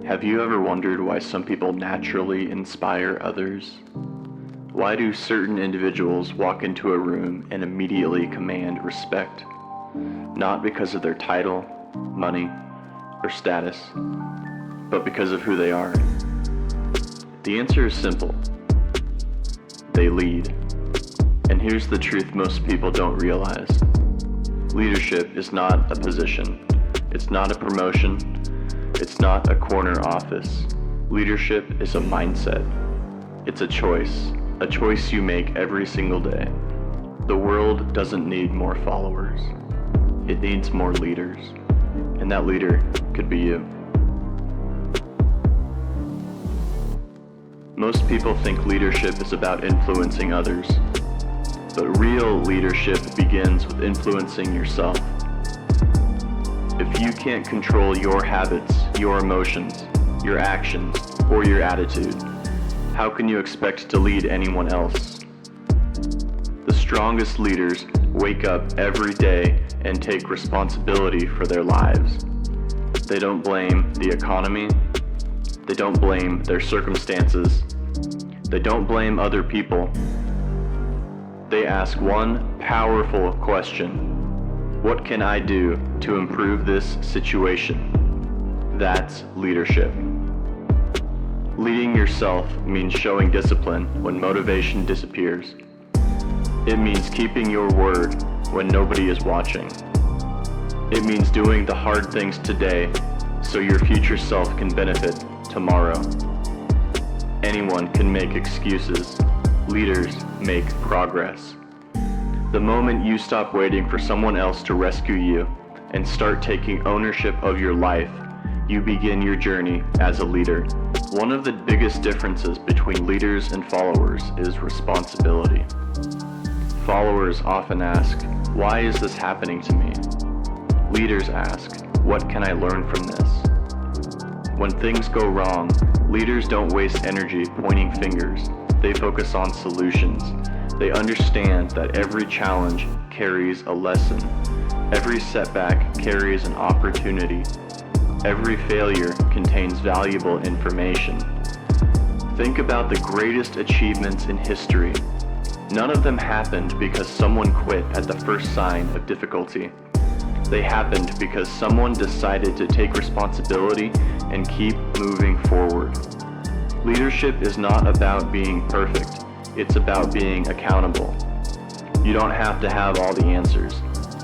Have you ever wondered why some people naturally inspire others? Why do certain individuals walk into a room and immediately command respect? Not because of their title, money, or status, but because of who they are. The answer is simple. They lead. And here's the truth most people don't realize. Leadership is not a position. It's not a promotion. It's not a corner office. Leadership is a mindset. It's a choice you make every single day. The world doesn't need more followers. It needs more leaders. And that leader could be you. Most people think leadership is about influencing others. But real leadership begins with influencing yourself. If you can't control your habits, your emotions, your actions, or your attitude, how can you expect to lead anyone else? The strongest leaders wake up every day and take responsibility for their lives. They don't blame the economy. They don't blame their circumstances. They don't blame other people. They ask one powerful question. What can I do to improve this situation? That's leadership. Leading yourself means showing discipline when motivation disappears. It means keeping your word when nobody is watching. It means doing the hard things today so your future self can benefit tomorrow. Anyone can make excuses. Leaders make progress. The moment you stop waiting for someone else to rescue you and start taking ownership of your life, you begin your journey as a leader. One of the biggest differences between leaders and followers is responsibility. Followers often ask, why is this happening to me? Leaders ask, what can I learn from this? When things go wrong, leaders don't waste energy pointing fingers. They focus on solutions. They understand that every challenge carries a lesson. Every setback carries an opportunity. Every failure contains valuable information. Think about the greatest achievements in history. None of them happened because someone quit at the first sign of difficulty. They happened because someone decided to take responsibility and keep moving forward. Leadership is not about being perfect. It's about being accountable. You don't have to have all the answers.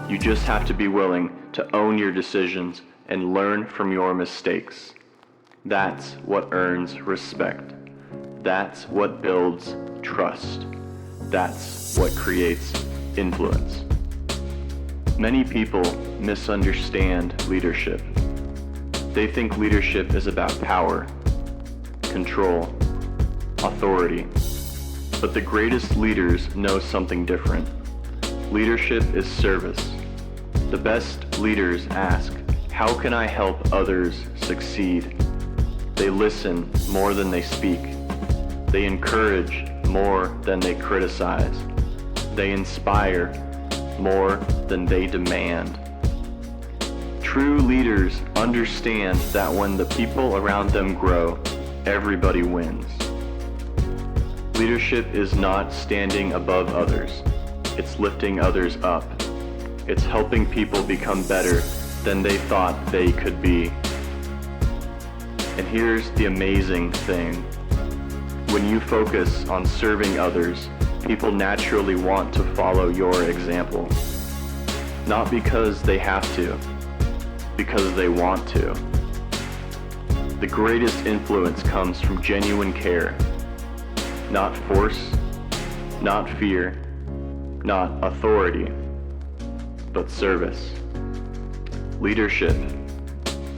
You just have to be willing to own your decisions and learn from your mistakes. That's what earns respect. That's what builds trust. That's what creates influence. Many people misunderstand leadership. They think leadership is about power, control, authority. But the greatest leaders know something different. Leadership is service. The best leaders ask, how can I help others succeed? They listen more than they speak. They encourage more than they criticize. They inspire more than they demand. True leaders understand that when the people around them grow, everybody wins. Leadership is not standing above others. It's lifting others up. It's helping people become better than they thought they could be. And here's the amazing thing. When you focus on serving others, people naturally want to follow your example. Not because they have to, because they want to. The greatest influence comes from genuine care. Not force, not fear, not authority, but service. Leadership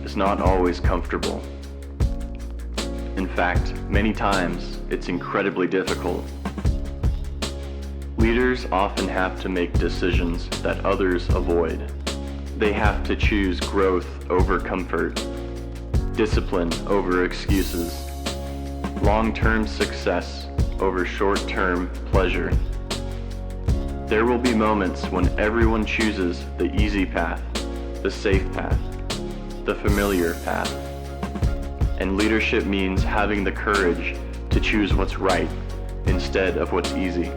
is not always comfortable. In fact, many times it's incredibly difficult. Leaders often have to make decisions that others avoid. They have to choose growth over comfort, discipline over excuses, long-term success over short-term pleasure. There will be moments when everyone chooses the easy path, the safe path, the familiar path. And leadership means having the courage to choose what's right instead of what's easy.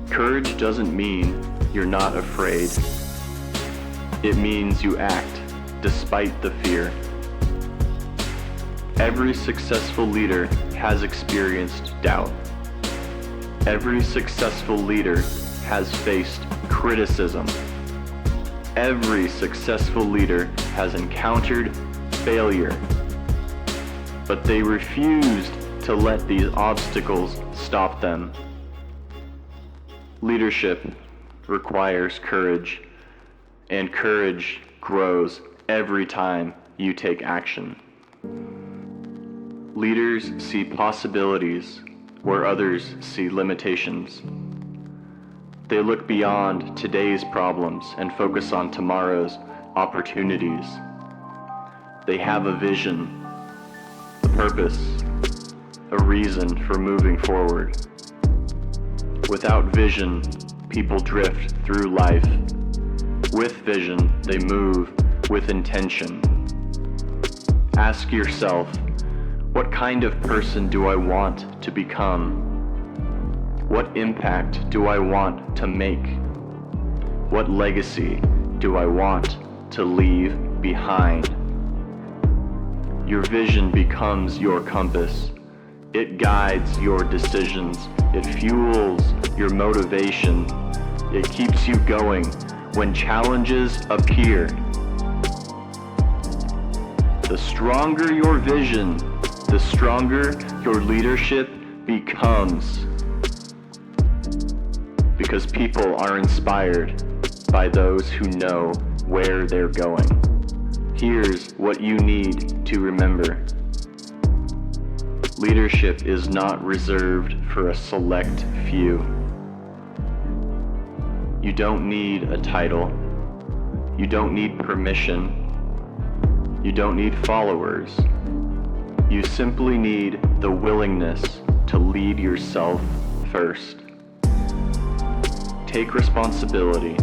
Courage doesn't mean you're not afraid. It means you act despite the fear. Every successful leader has experienced doubt. Every successful leader has faced criticism. Every successful leader has encountered failure. But they refused to let these obstacles stop them. Leadership requires courage, and courage grows every time you take action. Leaders see possibilities where others see limitations. They look beyond today's problems and focus on tomorrow's opportunities. They have a vision, a purpose, a reason for moving forward. Without vision, people drift through life. With vision, they move with intention. Ask yourself, what kind of person do I want to become? What impact do I want to make? What legacy do I want to leave behind? Your vision becomes your compass. It guides your decisions. It fuels your motivation. It keeps you going when challenges appear. The stronger your vision, the stronger your leadership becomes. Because people are inspired by those who know where they're going. Here's what you need to remember. Leadership is not reserved for a select few. You don't need a title. You don't need permission. You don't need followers. You simply need the willingness to lead yourself first. Take responsibility.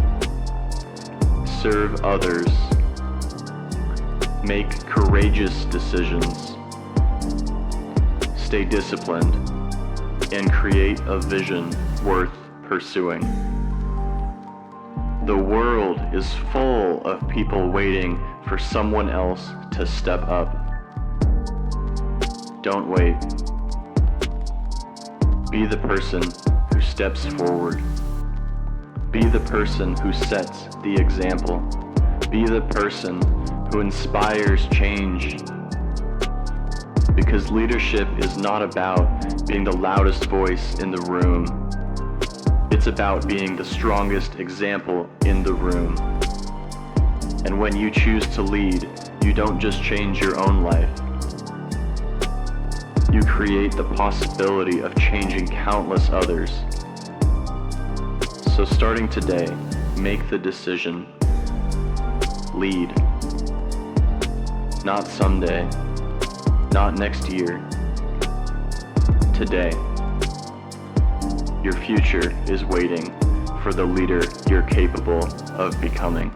Serve others. Make courageous decisions. Stay disciplined. And create a vision worth pursuing. The world is full of people waiting for someone else to step up. Don't wait. Be the person who steps forward. Be the person who sets the example. Be the person who inspires change. Because leadership is not about being the loudest voice in the room. It's about being the strongest example in the room. And when you choose to lead, you don't just change your own life. You create the possibility of changing countless others. So starting today, make the decision. Lead. Not someday. Not next year. Today. Your future is waiting for the leader you're capable of becoming.